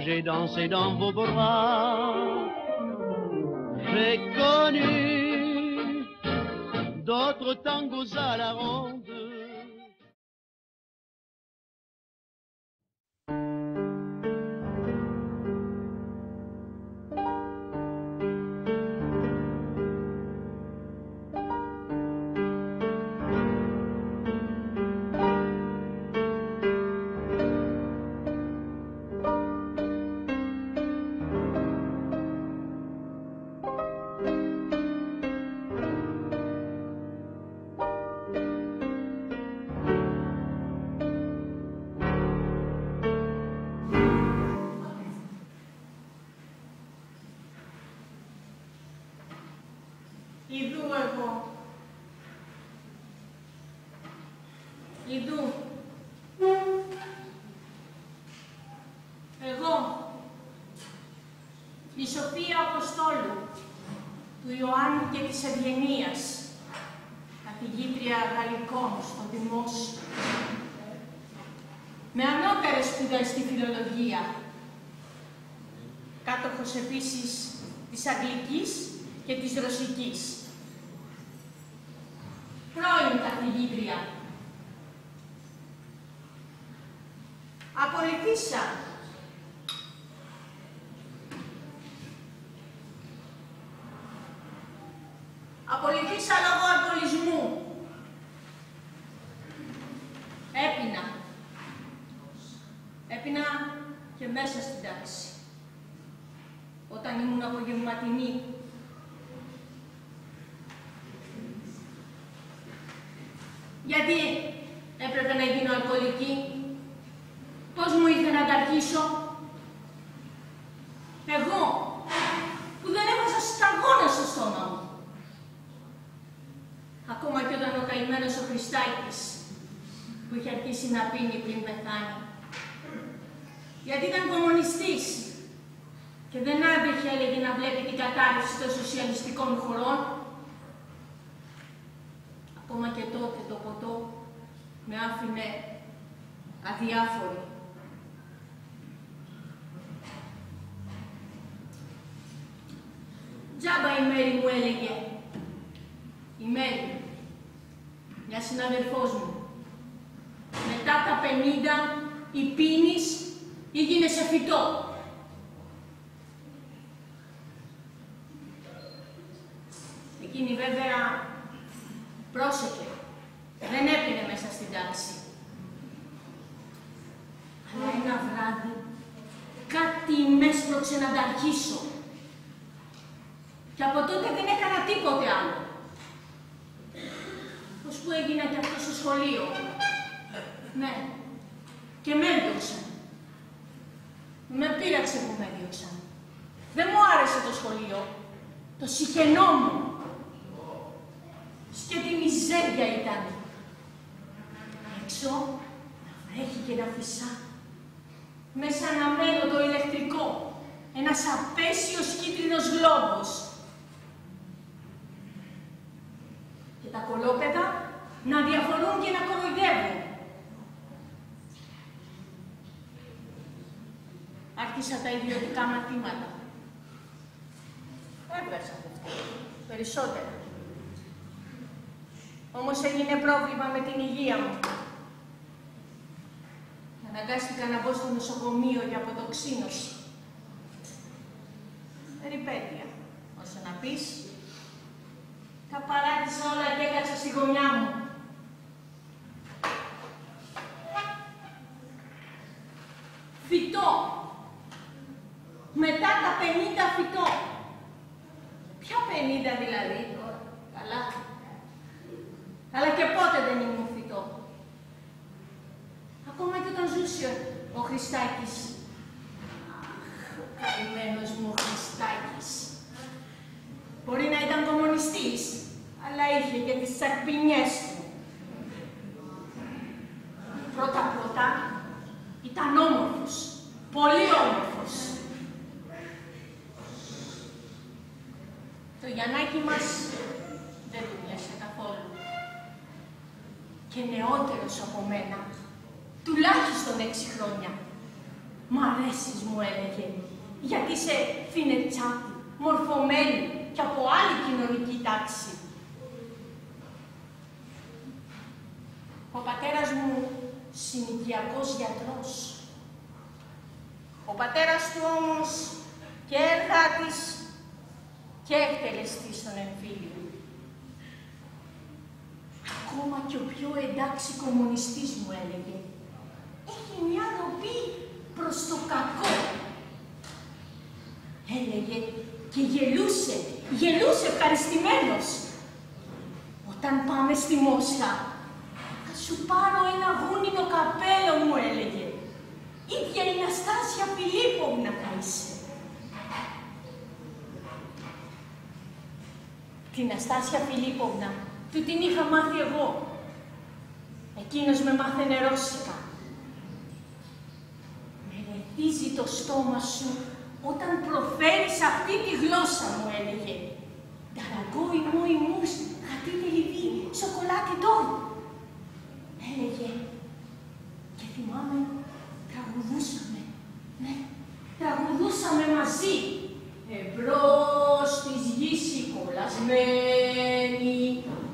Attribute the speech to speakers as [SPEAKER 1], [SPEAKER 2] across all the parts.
[SPEAKER 1] J'ai dansé dans vos bras, j'ai connu d'autres tangos à la ronde.
[SPEAKER 2] Ιδού εγώ. Ιδού. Εγώ. Η Σοφία Αποστόλου, του Ιωάννου και της Ευγενίας, καθηγήτρια Γαλλικών στο Δημόσιο, με ανώτερες σπουδές στη φιλολογία, κάτοχος επίσης της Αγγλικής και της Ρωσικής. Πρώην καθηγήτρια. Απολυτήσα. Απολυτήσα λόγω αλκοολισμού. Έπινα. Έπινα και μέσα στην τάξη. Όταν ήμουν απογευματινή. Γιατί έπρεπε να γίνω αλκοολική, πώς μου ήρθε να τα αρχίσω. Εγώ, που δεν έβαζα σταγόνα στο στόμα μου. Ακόμα και όταν ο καημένος ο Χριστάκης, που είχε αρχίσει να πίνει πριν πεθάνει. Γιατί ήταν κομμουνιστής και δεν άντεχε, έλεγε, να βλέπει την κατάρρευση των σοσιαλιστικών χωρών. Ακόμα και τότε το ποτό με άφηνε αδιάφορη. Τζάμπα η Μέρη μου έλεγε. Η Μέρη, μια συναδελφός μου. Μετά τα 50 ή πίνεις ή γίνεσαι φυτό. Εκείνη βέβαια πρόσεχε, δεν έπινε μέσα στην τάξη. Αλλά ένα βράδυ κάτι με έσπρωξε να τα αρχίσω. Και από τότε δεν έκανα τίποτε άλλο. Ως που έγινα και αυτό στο σχολείο. Ναι, και με έδιωξαν. Με πείραξε που με έδιωξαν. Δεν μου άρεσε το σχολείο. Το συχαινόμουν. Και τη μιζέρια ήταν. Έξω, να βρέχει και να φυσά. Μέσα να μένω το ηλεκτρικό. Ένας απέσιος κίτρινος γλόμπος. Και τα κολόπεδα να διαφωνούν και να κοροϊδεύουν. Άρχισα τα ιδιωτικά μαθήματα. Έβγαζα περισσότερα. Όμως έγινε πρόβλημα με την υγεία μου. Αναγκάστηκα να μπω στο νοσοκομείο για αποτοξίνωση. Περιπέτεια, όσο να πεις. Τα παράτησα όλα και έκατσα στη γωνιά μου. Φυτό. Μετά τα 50 φυτό. Ποια 50 δηλαδή τώρα, καλά. Αλλά και πότε δεν ήμουν φυτό. Ακόμα και όταν μιλούσε ο Χριστάκης. Ο καημένος μου ο Χριστάκης. Μπορεί να ήταν κομμουνιστής, αλλά είχε και τις τσακπινιές του. Πρώτα-πρώτα ήταν όμορφος, πολύ όμορφος. Το Γιαννάκι μας δεν του μοιάσε καθόλου. Και νεότερος από μένα, τουλάχιστον 6 χρόνια. «Μ' αρέσεις», μου έλεγε, «γιατί είσαι φινετσάτη, μορφωμένη και από άλλη κοινωνική τάξη». Ο πατέρας μου συνοικιακός γιατρός. Ο πατέρας του όμως και εργάτης και εκτελεστής στον εμφύλιο. Ακόμα και ο πιο εντάξει κομμουνιστής, μου έλεγε, έχει μια ροπή προς το κακό. Έλεγε και γελούσε ευχαριστημένος. «Όταν πάμε στη Μόσχα, θα σου πάρω ένα γούνινο καπέλο», μου έλεγε. «Ίδια η Ναστάσια Φιλίπποβνα θα είσαι». Την Ναστάσια Φιλίπποβνα του την είχα μάθει εγώ. Εκείνος με μάθαινε ρώσικα. «Με ρεθίζει το στόμα σου όταν προφέρεις αυτή τη γλώσσα», μου έλεγε. «Νταραγκόι μόι μους, χατείτε λιβί, σοκολάτι τόρ», έλεγε. Και θυμάμαι, τραγουδούσαμε. Ναι, τραγουδούσαμε μαζί. «Εμπρός της γης η κολλασμένη,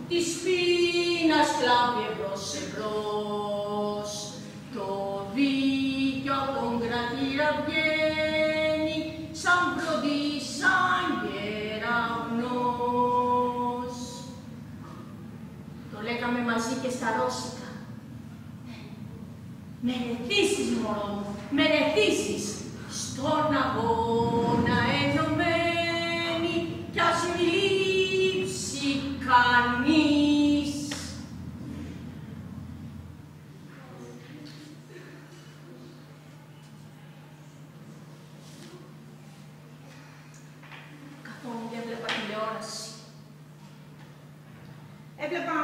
[SPEAKER 2] της πείνας κλάβει εμπρός εμπρός, το δίκιο απ' τον κρατήρα βγαίνει, σαν προδί, σαν κεραυνός». Το λέγαμε μαζί και στα ρώσικα. «Με ρεθίσεις, μωρό μου, με ρεθίσεις, στον αγώνα ενωμένη, κι ας μη λείψει κανείς». Καθόμουν και έβλεπα τηλεόραση. Έβλεπα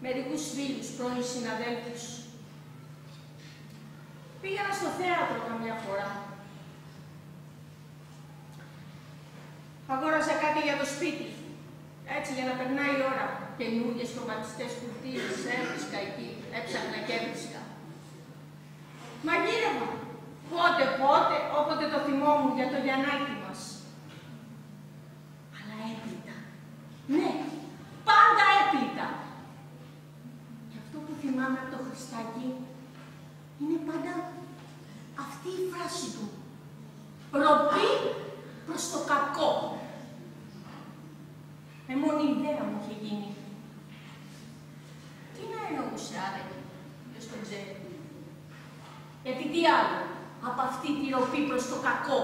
[SPEAKER 2] μερικούς φίλους, πρώην συναδέλφους. Πήγαινα στο θέατρο καμιά φορά. Αγόρασα κάτι για το σπίτι, έτσι για να περνάει η ώρα. Καινούργιες χρωματιστές κουρτίνες, έβρισκα εκεί, έψαχνα και έβρισκα. Μαγείρευα, πότε, όποτε το θυμόμουν για το Γιαννάκι μας. Αλλά έπλητα. Ναι, πάντα έπλητα. Και αυτό που θυμάμαι από το Χριστάκι είναι πάντα αυτή η φράση του. «Ροπή προς το κακό». Μόνη ιδέα μου είχε γίνει. Τι να εννοούσε άραγε, ποιος τον ξέρει. Γιατί τι άλλο από αυτή τη ροπή προς το κακό.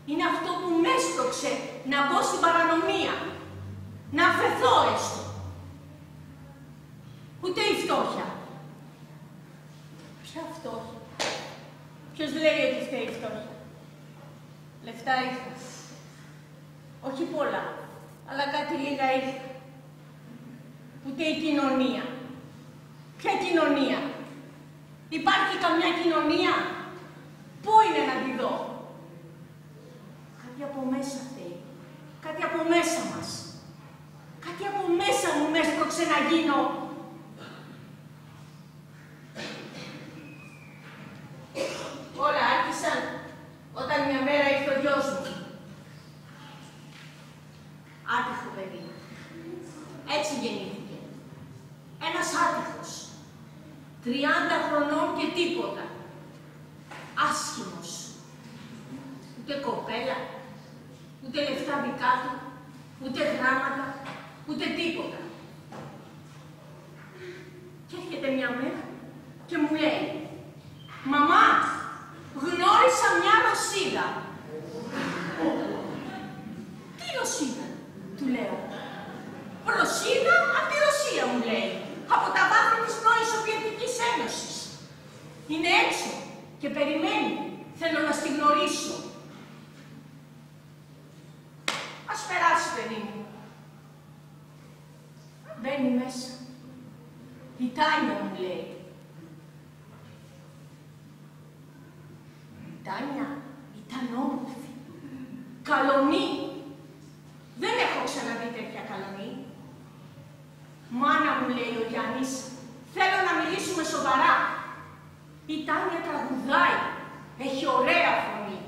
[SPEAKER 2] Είναι αυτό που με έστρωξε να μπω στην παρανομία, να αφαιθώ έστω. Ούτε η φτώχεια. Ποια φτώχεια? Ποιος λέει ότι φταίει η φτώχεια? Λεφτά είχα. Όχι πολλά, αλλά κάτι λίγα είχα. Ούτε η κοινωνία. Ποια κοινωνία? Υπάρχει καμιά κοινωνία? Πού είναι να τη δω? Κάτι από μέσα φταίει. Κάτι από μέσα μας. Κάτι από μέσα μου με έσπρωξε να γίνω. Όλα άρχισαν όταν μια μέρα ήρθε ο γιος μου. Άτυχο παιδί. Έτσι γεννήθηκε. Ένας άτυχος. 30 χρονών και τίποτα. Άσχημος. Ούτε κοπέλα, ούτε λεφτά δικά του, ούτε γράμματα, ούτε τίποτα. Και έρχεται μια μέρα και μου λέει, «Μαμά, γνώρισα μια Ρωσίδα». «Τι Ρωσίδα?» του λέω. «Ρωσίδα από τη Ρωσία», μου λέει, «από τα βάθη της πρώην Σοβιετικής Ένωσης». Είναι έξω και περιμένει. Θέλω να στη γνωρίσω. Ας περάσει, παιδί μου. Μπαίνει μέσα. Η Τάνια μου λέει. Η Τάνια ήταν όμορφη. Καλονή. Δεν έχω ξαναδεί τέτοια καλονή. Μάνα μου, λέει ο Γιάννης, θέλω να μιλήσουμε σοβαρά. Η Τάνια τραγουδάει. Έχει ωραία φωνή.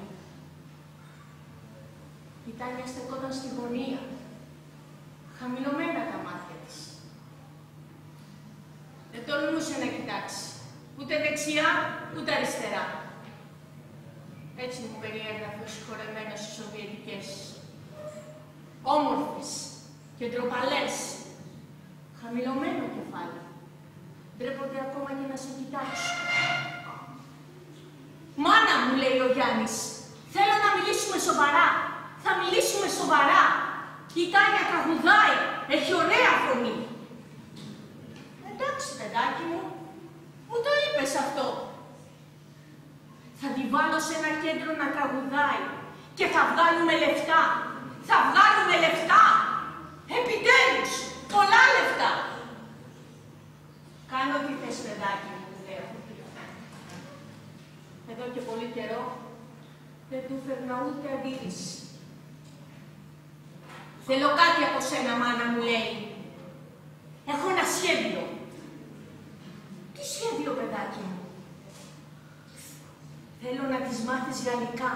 [SPEAKER 2] Η Τάνια στεκόταν στη γωνία. Χαμηλωμένα τα μάτια της. Δεν τολμούσε να κοιτάξει. Ούτε δεξιά, ούτε αριστερά. Έτσι μου περιέγραφε ο συγχωρεμένος στις Σοβιετικές. Όμορφες και ντροπαλές. Χαμηλωμένο κεφάλι. Ντρέπονται ακόμα και να σε κοιτάξω. Μάνα μου, λέει ο Γιάννης, θέλω να μιλήσουμε σοβαρά. Θα μιλήσουμε σοβαρά. Η Τάνια τραγουδάει. Έχει ωραία φωνή. Εντάξει, παιδάκι μου, μου το είπες αυτό. Θα τη βάλω σε ένα κέντρο να τραγουδάει και θα βγάλουμε λεφτά. Θα βγάλουμε λεφτά. Επιτέλους, πολλά λεφτά. Κάνω τι θες, παιδάκι μου, του λέω. Εδώ και πολύ καιρό δεν του φέρνα ούτε αντίρρηση. Θέλω κάτι από σένα, μάνα μου, λέει. Έχω ένα σχέδιο. Τι σχέδιο, παιδάκι μου? Θέλω να τις μάθεις γαλλικά.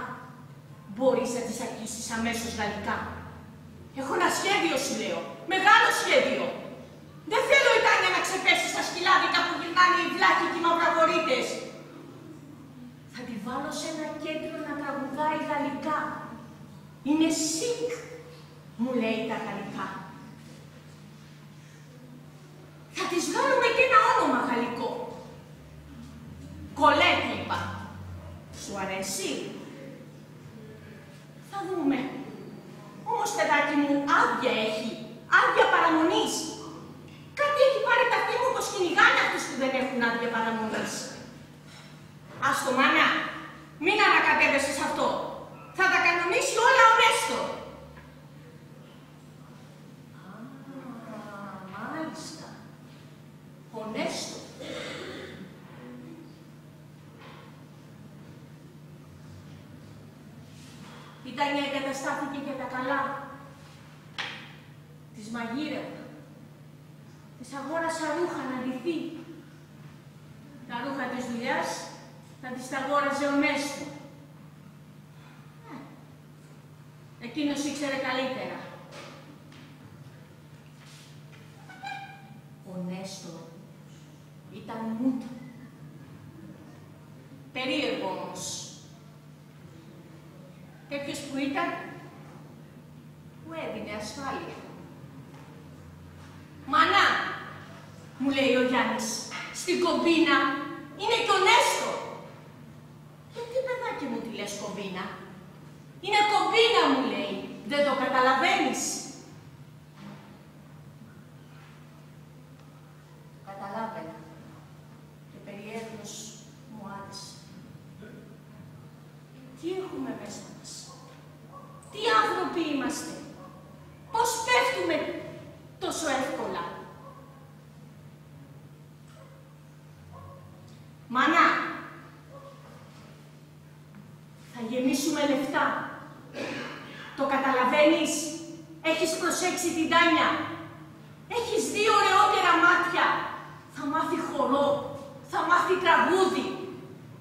[SPEAKER 2] Μπορείς να τις αρχίσεις αμέσως γαλλικά. Έχω ένα σχέδιο, σου λέω. Μεγάλο σχέδιο. Δεν θέλω η Τάνια να ξεπέσει στα σκυλάδικα που γυρνάνε οι βλάχοι και οι μαυραγορείτες. Θα τη βάλω σε ένα κέντρο να τραγουδάει γαλλικά. Είναι σικ, μου λέει τα γαλλικά. Θα της βγάλουμε και ένα όνομα γαλλικό. Κολέτ, είπα. Σου αρέσει? Θα δούμε. Όμως, παιδάκι μου, άδεια έχει. Άδεια παραμονής. Κάτι έχει πάρει τα αυτή μου πως κυνηγάνε αυτούς που δεν έχουν άδεια παραμονής. Άστο, μάνα. Μην ανακατεύεσαι σε αυτό. Θα τα κανονίσει όλα ο Νέστο. Μάλιστα. Ο Νέστο. Η Τάνια εγκαταστάθηκε για τα καλά. Της μαγείρευα. Της αγόρασα ρούχα να ντυθεί. Τα ρούχα της δουλειάς θα της τα αγόραζε ο Νέστο. Εκείνος ήξερε καλύτερα. Ο Νέστο ήταν μούτο. Περίεργο όμως. Τέτοιος που ήταν, που έδινε ασφάλεια. Μανά, μου λέει ο Γιάννης, στην κομπίνα είναι και ο Νέστο. Γιατί, παιδάκι μου, τι λες κομπίνα? Είναι κομπίνα, μου λέει. Δεν το καταλαβαίνεις? Καταλάβαινα. Και περιέργως μου άρεσε. Τι έχουμε μέσα μας? Τι άνθρωποι είμαστε? Πώς πέφτουμε τόσο εύκολα? Μανά, θα γεμίσουμε λεφτά. Το καταλαβαίνεις? Έχεις προσέξει την Τάνια? Έχεις δει ωραιότερα μάτια. Θα μάθει χορό, θα μάθει τραγούδι.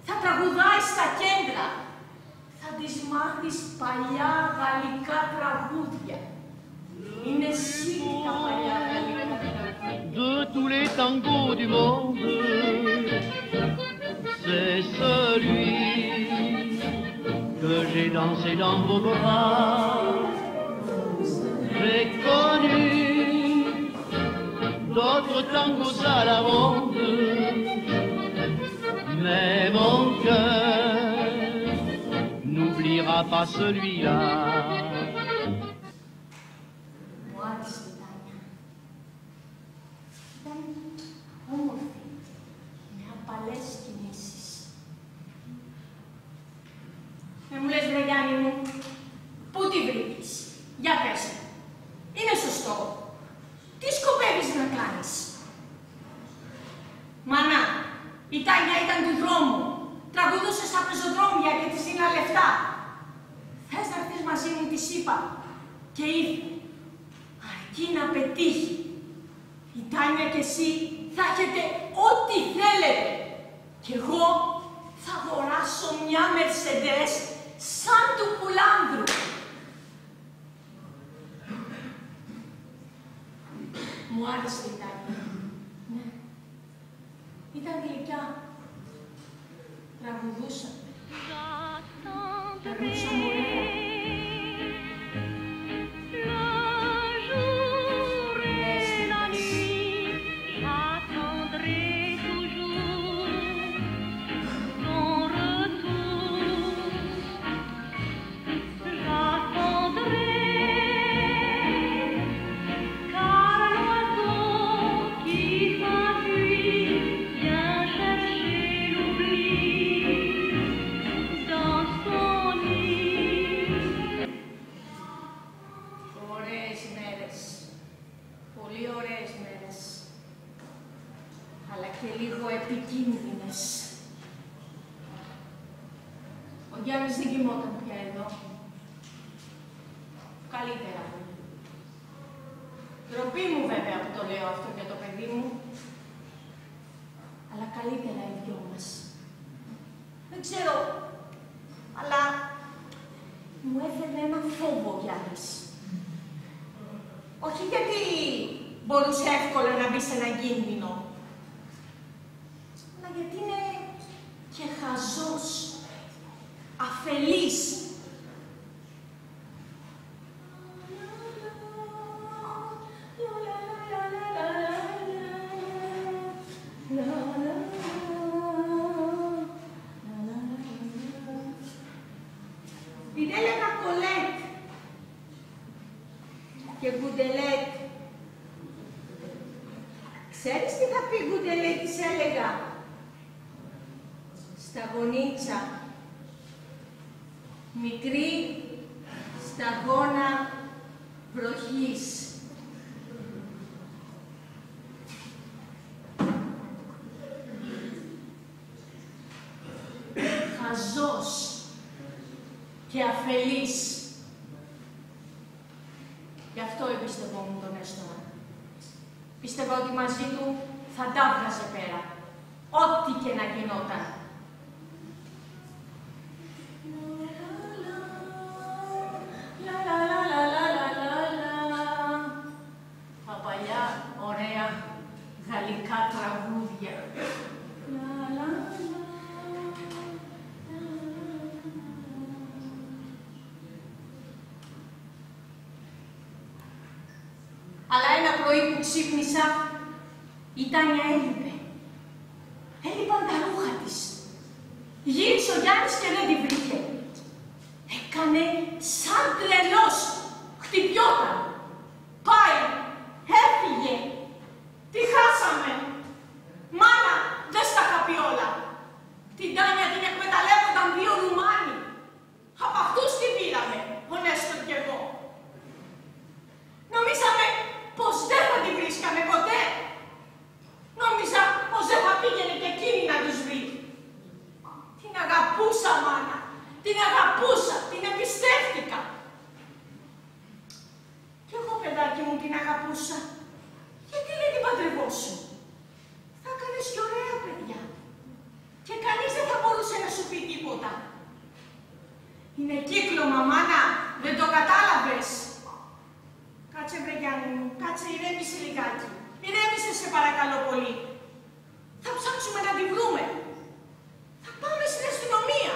[SPEAKER 2] Θα τραγουδάει στα κέντρα. Θα της μάθεις παλιά γαλλικά τραγούδια. Είναι σίγουρα τα παλιά γαλλικά τραγούδια.
[SPEAKER 1] De tous les tangos du monde, c'est celui que j'ai dansé dans vos bras. J'ai connu d'autres tangos à la ronde, mais mon cœur n'oubliera pas celui-là.
[SPEAKER 2] Μου άρεσε η Τάνια. Ήταν όμορφη, με απαλές κινήσεις. Γιάννη μου, πού τη βρήκες? Για πες μου. Είναι σωστό. Τι σκοπεύεις να κάνεις? Μάνα, η Τάνια ήταν του δρόμου. Τραγουδούσε στα πεζοδρόμια και της δίνα λεφτά. Θες να έρθεις μαζί μου, της είπα. Και ήρθε. Αρκεί να πετύχει. Η Τάνια και εσύ θα έχετε ό,τι θέλετε. Κι εγώ θα αγοράσω μια Mercedes σαν του Πουλάνδρου. Μου άρεσε η Τάνια. Ναι. Ήταν γλυκιά. Τραγουδούσα. Τραγουδούσα ωραία. Ο Γιάννης δεν κοιμόταν πια εδώ. Καλύτερα. Ντροπή μου βέβαια που το λέω αυτό για το παιδί μου. Αλλά καλύτερα οι δυο μας. Δεν ξέρω, αλλά μου έφερε ένα φόβο ο Γιάννης. Όχι γιατί μπορούσε εύκολα να μπει σε ένα κίνδυνο, αλλά γιατί είναι και χαζός, αφελής. Την έλεγα Κολέτ και Γκουντελέτ. Ξέρεις τι θα πει Γκουντελέτ, της έλεγα? Σταγονίτσα. Μικρή σταγόνα βροχής. Χαζός και αφελής. Γι' αυτό εμπιστευόμουν τον Έστωνα. Πίστευα ότι μαζί του θα τα βγάζε πέρα, ό,τι και να γινόταν. Τα παλιά, ωραία, γαλλικά τραγούδια. Αλλά ένα πρωί που ξύπνησα, η Τάνια έλειπε. Έλειπαν τα ρούχα της. Γύρισε ο Γιάννης και δεν τη βρήκε. Έκανε σαν τρελός. Χτυπιόταν. Πάει. Έφυγε. Τη χάσαμε. Μάνα, δεν στα είχα πει όλα. Την Τάνια την εκμεταλλεύονταν δύο Ρουμάνοι. Από αυτούς την πήραμε, ο Νέστορ κι εγώ. Νομίζαμε πως δεν θα την βρίσκαμε ποτέ. Νόμιζα πως δεν θα πήγαινε και εκείνη να τους βρει. Την αγαπούσα, μάνα. Την αγαπούσα. Την εμπιστεύτηκα. Κι εγώ, παιδάκι μου, την αγαπούσα. Γιατί δεν την παντρευόσου? Θα έκανες και ωραία παιδιά. Και κανείς δεν θα μπορούσε να σου πει τίποτα. Είναι κύκλωμα, μάνα. Δεν το κατάλαβες? Κάτσε, βρε Γιάννη μου, κάτσε, ηρέμησε λιγάκι. Ηρέμησε, σε παρακαλώ πολύ. Θα ψάξουμε να τη βρούμε. Θα πάμε στην αστυνομία.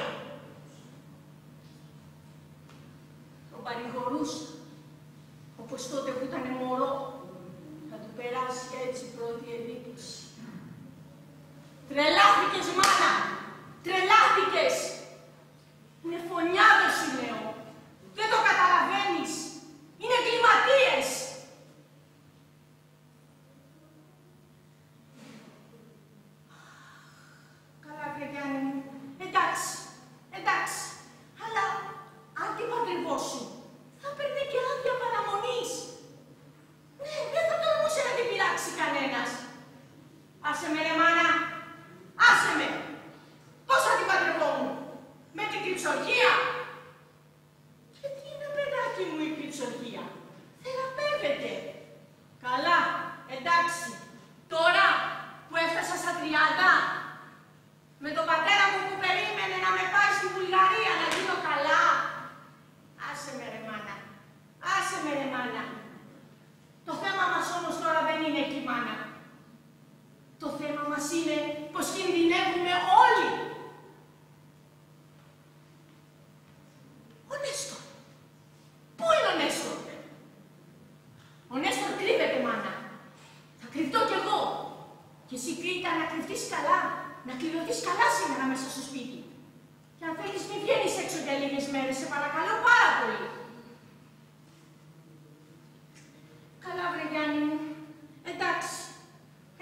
[SPEAKER 2] Τον παρηγορούσα, όπως τότε που ήταν μωρό. Θα του περάσει έτσι πρώτη εντύπωση. Τρελάθηκες, μάνα! Τρελάθηκες! Είναι φωνιάδες, σου λέω. Δεν το καταλαβαίνεις. Είναι εγκληματίες! μέσα στο σπίτι. Και αν θέλεις μην βγαίνεις έξω για λίγες μέρες, σε παρακαλώ πάρα πολύ. Καλά βρε Γιάννη μου.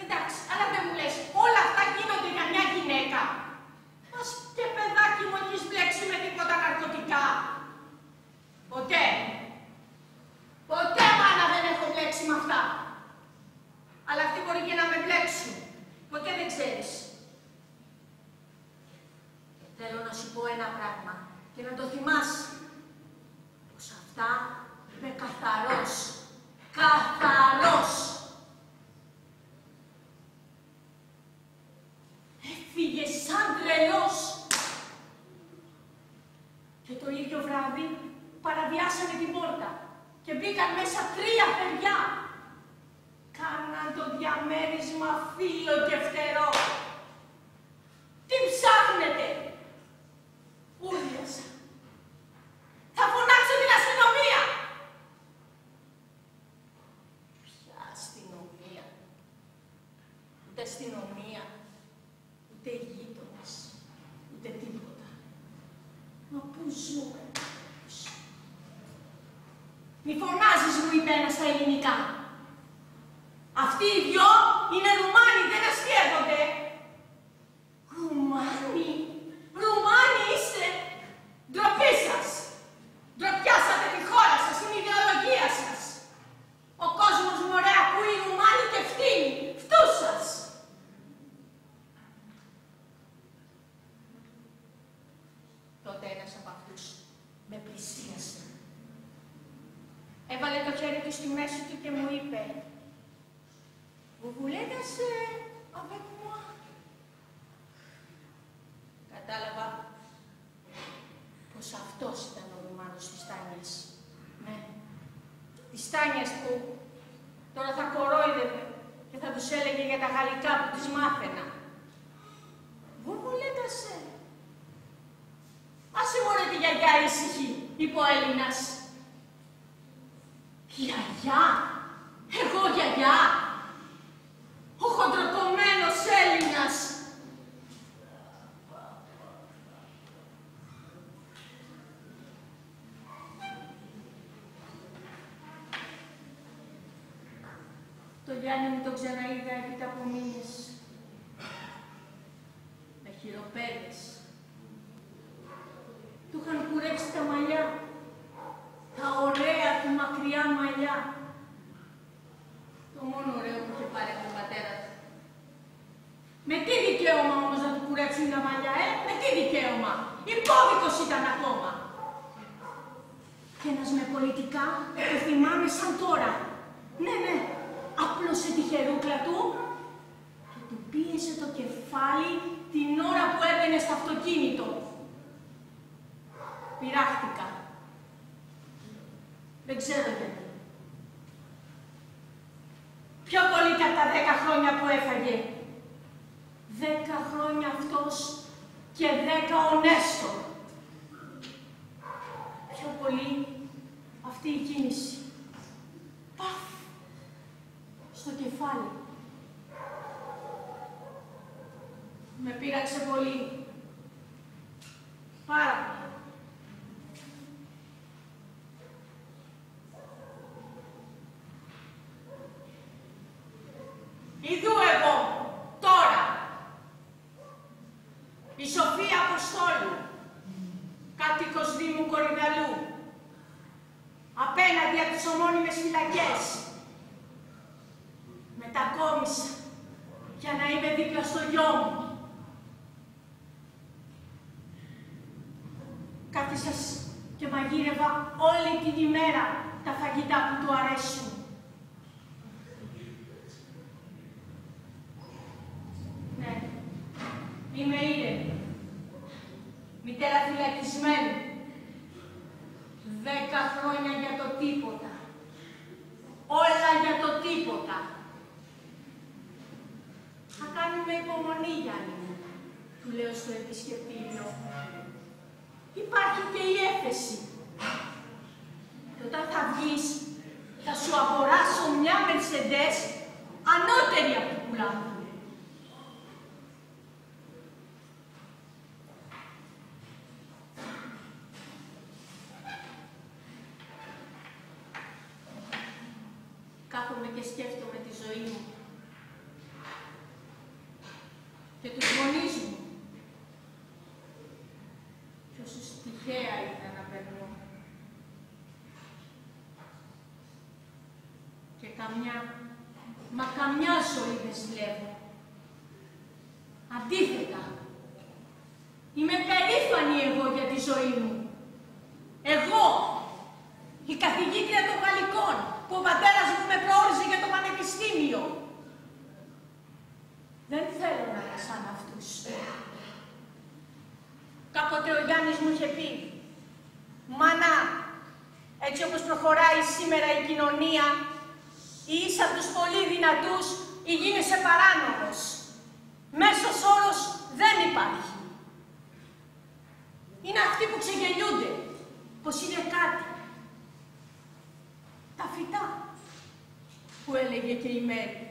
[SPEAKER 2] Εντάξει, αλλά δεν μου λες, όλα αυτά γίνονται για μια γυναίκα. Ας και παιδάκι μου έχεις μπλέξει με τίποτα ναρκωτικά. Ποτέ μάνα δεν έχω μπλέξει με αυτά. Αλλά αυτοί μπορεί και να με μπλέξουν. Ποτέ δεν ξέρεις. Θέλω να σου πω ένα πράγμα και να το θυμάσαι. Πως αυτά είμαι καθαρός. Καθαρός. Έφυγε σαν τρελός. Και το ίδιο βράδυ παραβιάσανε την πόρτα και μπήκαν μέσα 3 παιδιά. Κάναν το διαμέρισμα φίλο και φτερό. Τι ψάχνετε? Ούρλιασα. Θα φωνάξω την αστυνομία. Ποια αστυνομία? Ούτε αστυνομία, ούτε γείτονες, ούτε τίποτα. Μα πού ζούμε? Μη φωνάζεις, μου είπε ένας στα ελληνικά. Αυτοί οι δυο είναι Ρουμάνοι, δεν αστείευονται. Ρουμάνοι είστε. Ντροπή σας. Ντροπιάσατε τη χώρα σας, την ιδεολογία σας. Ο κόσμος μωρέ ακούει Ρουμάνοι και φτύνει. Φτούς σας. Τότε ένας από αυτούς με πλησίασε. Έβαλε το χέρι του στη μέση του και μου είπε «Vous voulez danser avec moi?» Κατάλαβα πως αυτός ήταν ο Ρουμάνος της Τάνιας. Ναι, της Τάνιας που τώρα θα κορόιδευε και θα τους έλεγε για τα γαλλικά που τις μάθαινα. «Vous voulez danser?» Άσε μωρέ τη γιαγιά ήσυχη, είπε ο Έλληνας. Γιαγιά? Εγώ γιαγιά? Ο χοντροκομμένος Έλληνας. Το Γιάννη μου το ξαναείδα έπειτα από μήνες. Με χειροπέδες. Του είχαν κουρέψει τα μαλλιά. Τα ωραία του μακριά μαλλιά. Το μόνο ωραίο που είχε πάρει από τον πατέρα του. Με τι δικαίωμα όμως να του κουρέψουν τα μαλλιά, με τι δικαίωμα? Υπόδικος ήταν ακόμα. Και ένας με πολιτικά, το θυμάμαι σαν τώρα. Ναι, άπλωσε τη χερούκλα του και του πίεσε το κεφάλι την ώρα που έμπαινε στο αυτοκίνητο. Πειράχτηκα. Δεν ξέρω γιατί. Πιο πολύ κατά 10 χρόνια που έφαγε. 10 χρόνια αυτός και 10 ο Νέστορ. Πιο πολύ αυτή η κίνηση. Παφ! Στο κεφάλι. Με πείραξε πολύ. Πάρα πολύ. Ιδού εγώ, τώρα, η Σοφία Αποστόλου, κάτοικος Δήμου Κορυδαλού, απέναντι από τις ομώνυμες φυλακές. Μετακόμισα για να είμαι δίπλα στο γιο μου. Κάθισα και μαγείρευα όλη την ημέρα τα φαγητά που του αρέσουν. Ναι, είμαι ήρεμη. Μητέρα φυλακισμένη. 10 χρόνια για το τίποτα. Όλα για το τίποτα. Θα κάνουμε υπομονή, Γιάννη μου, του λέω στο επισκεπτήριο. Υπάρχει και η έφεση. Και όταν θα βγεις, θα σου αγοράσω μια Mercedes ανώτερη από την πουλά μου. κάθομαι και σκέφτομαι τη ζωή μου και τους γονείς μου και όσους τυχαία ήταν να περνώ. Και καμιά ζωή δεν ζηλεύω. Αντίθετα, είμαι περήφανη εγώ για τη ζωή μου. Εγώ, η καθηγήτρια των Γαλλικών, που ο πατέρας μου με προόριζε για το πανεπιστήμιο. Δεν θέλω να είμαι σαν αυτούς. Κάποτε ο Γιάννης μου είχε πει, «Μάνα, έτσι όπως προχωράει σήμερα η κοινωνία, είσαι από τους πολύ δυνατούς ή γίνεσαι παράνομος. Μέσος όρος δεν υπάρχει. Είναι αυτοί που ξεγελιούνται, πως είναι κάτι. Τα φυτά, που έλεγε και η Μέρη.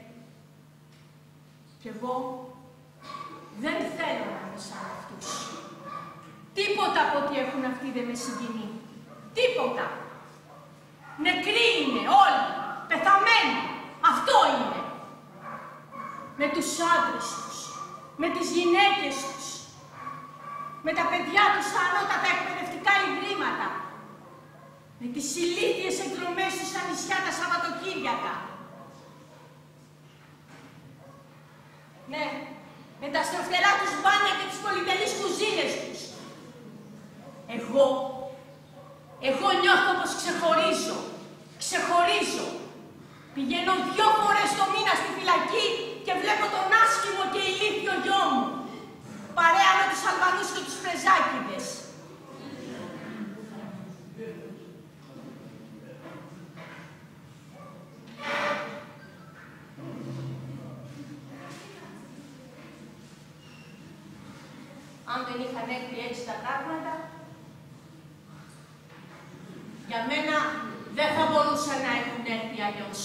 [SPEAKER 2] Κι εγώ δεν θέλω να είμαι σαν αυτούς. Τίποτα από ό,τι έχουν αυτοί δεν με συγκινεί. Τίποτα. Νεκροί είναι όλοι, πεθαμένοι. Αυτό είναι. Με τους άντρες τους, με τις γυναίκες τους, με τα παιδιά τους στα ανώτατα εκπαιδευτικά ιδρύματα, με τις ηλίθιες εκδρομές τους στα νησιά τα Σαββατοκύριακα. Ναι, με τα στροφτερά τους μπάνια και τις πολυτελείς κουζίνες τους. Εγώ νιώθω πως ξεχωρίζω. Πηγαίνω 2 φορές το μήνα στη φυλακή και βλέπω τον άσχημο και ηλίθιο γιο μου, παρέα με τους Αλβανούς και τους Πρεζάκηδες. Αν δεν είχαν έρθει έτσι τα πράγματα, για μένα δεν θα μπορούσαν να έχουν έρθει αλλιώς.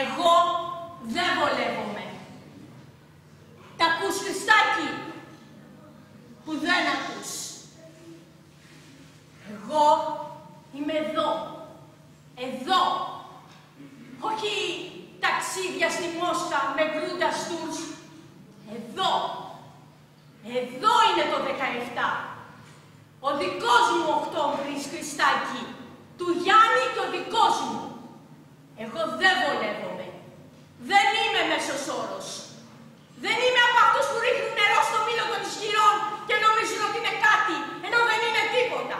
[SPEAKER 2] Εγώ δεν βολεύομαι. Τα ακούς, Χριστάκη, που δεν ακούς. Εγώ είμαι εδώ. Όχι ταξίδια στη Μόσχα με γκρούντα στούς. Εδώ είναι το 17. Ο δικός μου Οκτώβρης, Χριστάκη, του Γιάννη και ο δικός μου. Εγώ δεν βολεύομαι. Δεν είμαι μέσος όρος. Δεν είμαι από αυτούς που ρίχνουν νερό στο μήλο των ισχυρών και νομίζουν ότι είναι κάτι, ενώ δεν είναι τίποτα.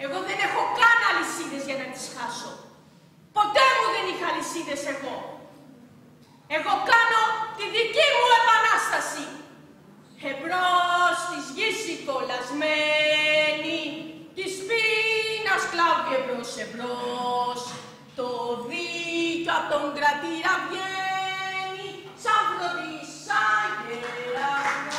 [SPEAKER 2] Εγώ δεν έχω καν αλυσίδες για να τις χάσω. Ποτέ μου δεν είχα αλυσίδες εγώ. Εγώ κάνω τη δική μου επανάσταση. Εμπρός της γης η κολλασμένη, της πείνας κλάβει εμπρός. Το δίκιο απ' τον κρατήρα βγαίνει, σαν φροντίσα γερανός.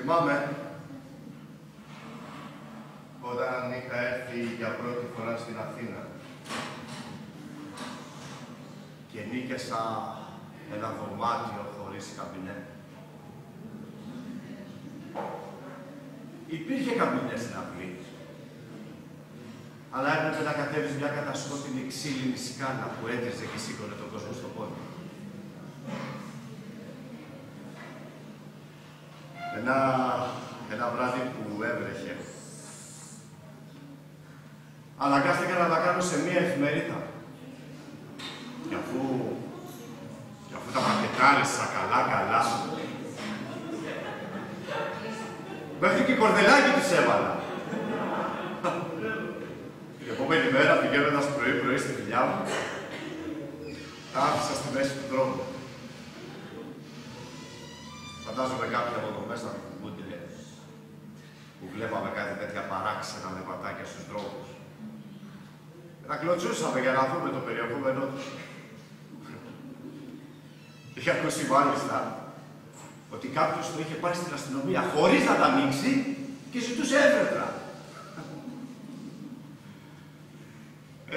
[SPEAKER 3] Θυμάμαι όταν είχα έρθει για πρώτη φορά στην Αθήνα και νίκησα ένα δωμάτιο χωρίς καμπινέ. Υπήρχε καμπινέ στην αυλή, αλλά έπρεπε να κατέβεις μια κατασκότεινη ξύλινη σκάλα που έτριζε και σήκωνε τον κόσμο στο πόδι. Ένα Ένα βράδυ που έβρεχε. Αναγκάστηκα να τα κάνω σε μία εφημερίδα. Και αφού τα πακετάρισα καλά, μέχρι και κορδελάκι της έβαλα. Την επόμενη μέρα, πηγαίνοντας πρωί-πρωί στη δουλειά μου, τα άφησα στη μέση του δρόμου. Φαντάζομαι κάποιοι από το μέσα μου κουμπούνται που βλέπαμε κάτι τέτοια παράξενα λεβατάκια στους δρόμους. Τα κλωτσούσαμε για να δούμε το περιεχόμενό του. Είχε ακούσει μάλιστα ότι κάποιος το είχε πάρει στην αστυνομία χωρίς να τα ανοίξει και ζητούσε έφερτρα.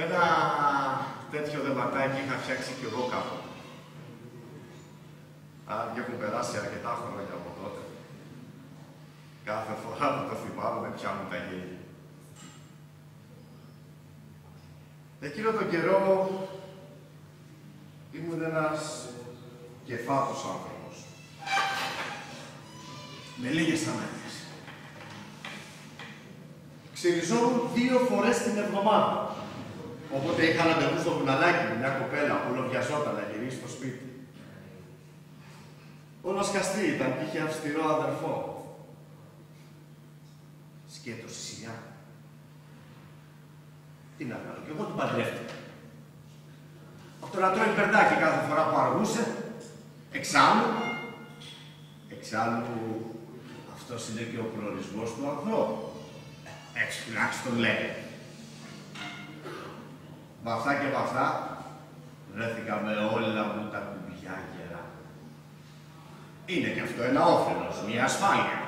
[SPEAKER 3] Ένα τέτοιο δεματάκι είχα φτιάξει κι εγώ κάπου. Αν και έχουν περάσει αρκετά χρόνια από τότε. Κάθε φορά που το θυμάμαι με πιάνουν τα γέλια. Εκείνο τον καιρό ήμουν ένας κεφάτος άνθρωπος. Με λίγες ανάγκες. Ξυριζόμουν 2 φορές την εβδομάδα. Οπότε είχα ραντεβού στο βουναλάκι με μια κοπέλα που λοβιαζόταν να γυρίσει στο σπίτι. Όλο σκαστή ήταν και είχε αυστηρό αδερφό. Σκέτος σιγά. Τι να κάνω, κι εγώ την παντρεύτηκα. Αυτό να τρώει περντάκι κάθε φορά που αργούσε. Εξάλλου, αυτός είναι και ο προορισμός του ανθρώπου. Έτσι τουλάχιστον λέει. Με αυτά και με αυτά, βρέθηκα με όλα μου τα κουμπιά γερά. Είναι και αυτό ένα όφελος, μια ασφάλεια.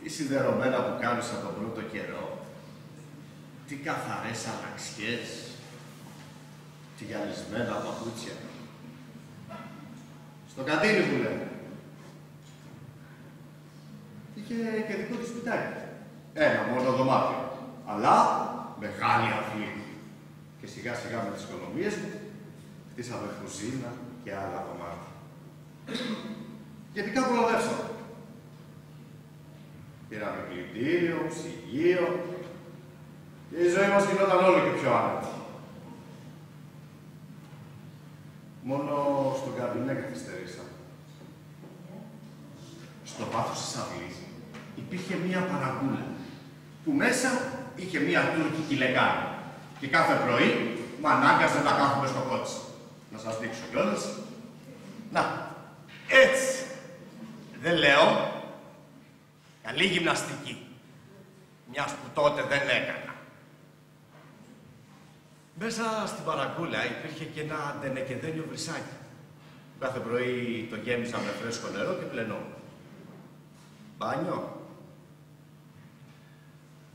[SPEAKER 3] Τι σιδερωμένα που κάνεις από τον πρώτο καιρό, τι καθαρές αλλαξιές, τι γυαλισμένα παπούτσια. Στο κατίνι που λένε. Είχε και δικό του σπιτάκι. Ένα μόνο δωμάτιο. Αλλά μεγάλη αυλή. Και σιγά σιγά με τις οικονομίες μου, χτίσαμε κουζίνα και άλλα δωμάτια. Και επικά προδεύσαμε. Πήραμε πλυντήριο, ψυγείο και η ζωή μας γινόταν όλο και πιο άνετη. Μόνο στον καμπινέ καθυστερήσαμε. Στο βάθος της αυλής υπήρχε μία παραγούλα που μέσα είχε μία τουρκική λεκάνη και κάθε πρωί μ' ανάγκασε να κάθομαι στο κότσι. Να σας δείξω κιόλας. Να, έτσι. Δεν λέω. Καλή γυμναστική. Μιας που τότε δεν έκανα. Μέσα στην παρακούλα υπήρχε και ένα αντενεκεδένιο βρυσάκι. Κάθε πρωί το γέμισα με φρέσκο νερό και πλενόμουν. Μπάνιο.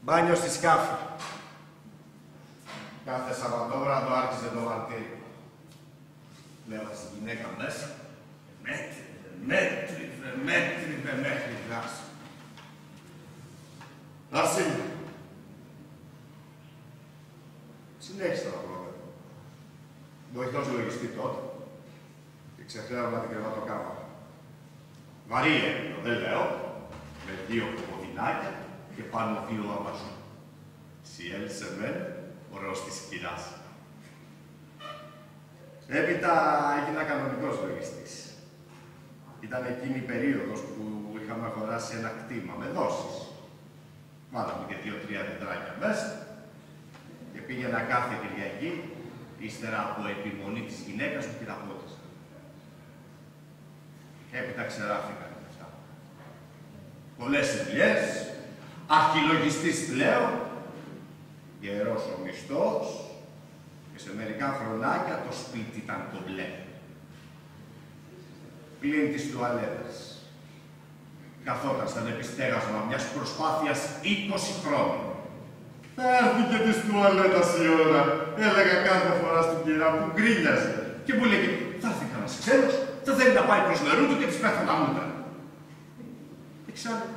[SPEAKER 3] Μπάνιο στη σκάφη. Κάθε Σαββατόβραδο άρχιζε το μαρτύρι. Λέω στη γυναίκα μέσα. Μέτρηβε μέχρι δράση. Άρση. Συνέχισα τα πρόβλημα. Βοηθός λογιστή τότε. Και ξεχνάω να την κρεβατοκάμαρα. Βαρύ έπινο, δεν λέω. Με 2 κοποδινάκια και πάνω 2 αμαζού. Σιέλσε με, ωραίος της κυράς. Έπειτα έγινα κανονικός λογιστής. Ήταν εκείνη η περίοδος που είχαμε αγοράσει ένα κτήμα με δόσεις. Βάλαμε και 2-3 τετράκια μέσα και πήγαινα κάθε Κυριακή, ύστερα από επιμονή της γυναίκας μου και τα πότισα. Έπειτα ξεράφηκαν αυτά. Πολλές δουλειές, αρχιλογιστής πλέον, γερός ο μισθός και σε μερικά χρονάκια το σπίτι ήταν κομπλέ. Πλην της τουαλέτας. Καθόταν σαν επιστέγασμα μιας προσπάθειας 20 χρόνων. Θα έρθει και της τουαλέτας η ώρα, έλεγα κάθε φορά στην κυρά που γκρίνιαζε και μου λέγε «Θα έρθει κανένας ξένος, θα θέλει να πάει προς νερού του και της πέφτουν τα μούτρα». Εξάλλου,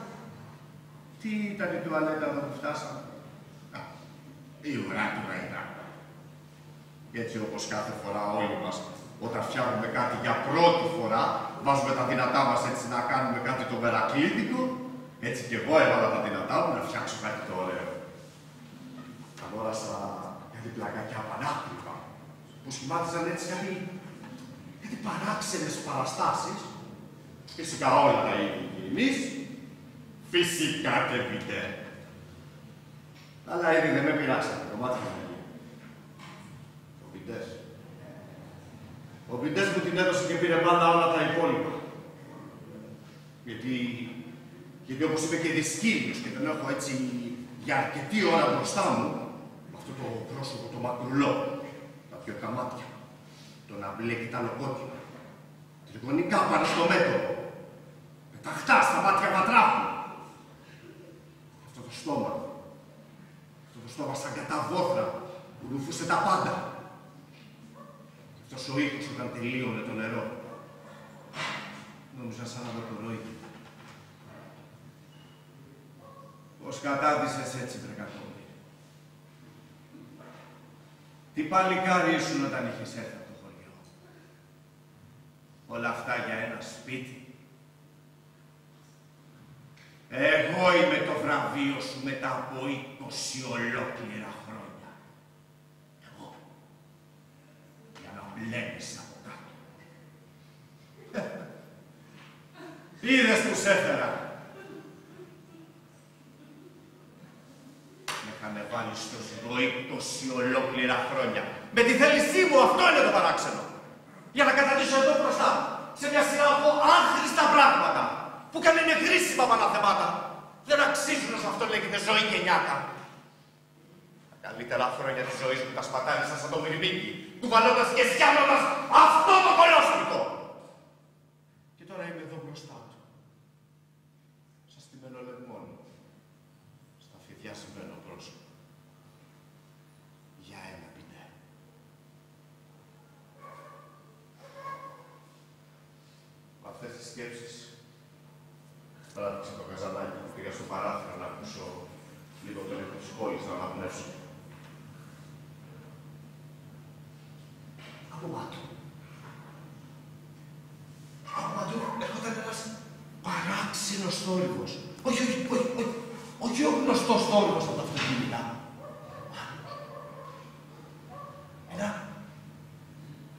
[SPEAKER 3] τι ήταν η τουαλέτα εδώ που φτάσαμε? Η ουρά του ήταν. Και έτσι όπως κάθε φορά όλοι μας Όταν φτιάχνουμε κάτι για πρώτη φορά, βάζουμε τα δυνατά μας έτσι να κάνουμε κάτι το μερακλήτικο. Έτσι κι εγώ έβαλα τα δυνατά μου να φτιάξω κάτι το ωραίο. Αγόρασα κάτι πλακάκια πανάκριβα, που σχημάτιζαν έτσι κάτι παράξενες παραστάσεις. Φυσικά όλα τα ίδια και εμείς. Φυσικά και πείτε. Αλλά ήδη δεν με πειράξατε, κομμάτια μου. Ο Πιντές μου την έδωσε και πήρε πάντα όλα τα υπόλοιπα. Γιατί όπως είπε και δυσκύλιος και τον έχω έτσι για αρκετή ώρα μπροστά μου, με αυτό το πρόσωπο το μακρουλό, τα πιο καμάτια, το να μπλέκει τα λοκότια, τριγωνικά πάνω στο μέτωπο, με τα χτά στα μάτια βατράχου. Αυτό το στόμα σαν καταβόθρα που ρουφούσε τα πάντα. Αυτός ο ήχος όταν τελείωνε το νερό. Νόμιζα σαν να δω το ρόι. Πώς κατάδυσες έτσι, βρεκατόμη. Τι παλικάρι ήσουν όταν είχες έρθει από το χωριό. Όλα αυτά για ένα σπίτι. Εγώ είμαι το βραβείο σου μετά από 20 ολόκληρα χρόνια. Εγώ. Για να μπλέκεις από κάτω. Είδες τους έφερα. Με είχανε βάλει στο ζυγό 20 ολόκληρα χρόνια. Με τη θέλησή μου, αυτό είναι το παράξενο. Για να καταδείξω εδώ μπροστά, σε μια σειρά από άχρηστα πράγματα, που καν είναι χρήσιμα παναθεμάτα. Δεν αξίζουν όσο αυτό λέγεται ζωή και νιάτα. Τα καλύτερα χρόνια της ζωής μου τα σπατάλησα σαν το μυρμήγκι, κουβαλώντας και σιάνοντας αυτό το κολόσπιτο. Και τώρα είμαι εδώ μπροστά του. Σαν στημένο λεμόνι. Στα φιδιά σημαίνω πρόσωπο. Για ένα πιτέ. Με αυτές τις σκέψεις τράβηξα το καζανάκι που πήγα στο παράθυρο να ακούσω λίγο τον ήχο της πόλης να αναπνεύσω. Από πάτου έρχονταν ένας παράξενος θόρυβος. Όχι ο γνωστός θόρυβος από τα αυτοκίνητα.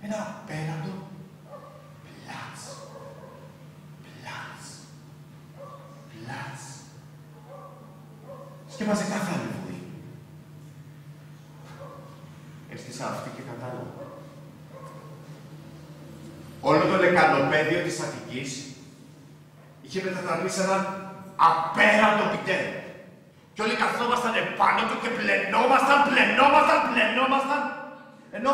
[SPEAKER 3] Ένα απέραντο πλάτς. Σκέπαζε κάθε άλλη βουή. Έστεισα αυτή και κατάλαβα. Όλο το λεκανοπέδιο της Αττικής είχε μετατραπεί σε έναν απέραντο πιτέ. Κι όλοι καθόμασταν επάνω του και πλενόμασταν. Ενώ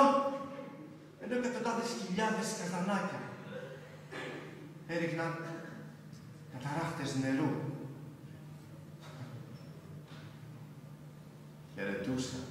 [SPEAKER 3] εκατοντάδες χιλιάδες καζανάκια έριχναν καταράχτες νερού. Χαιρετούσαν.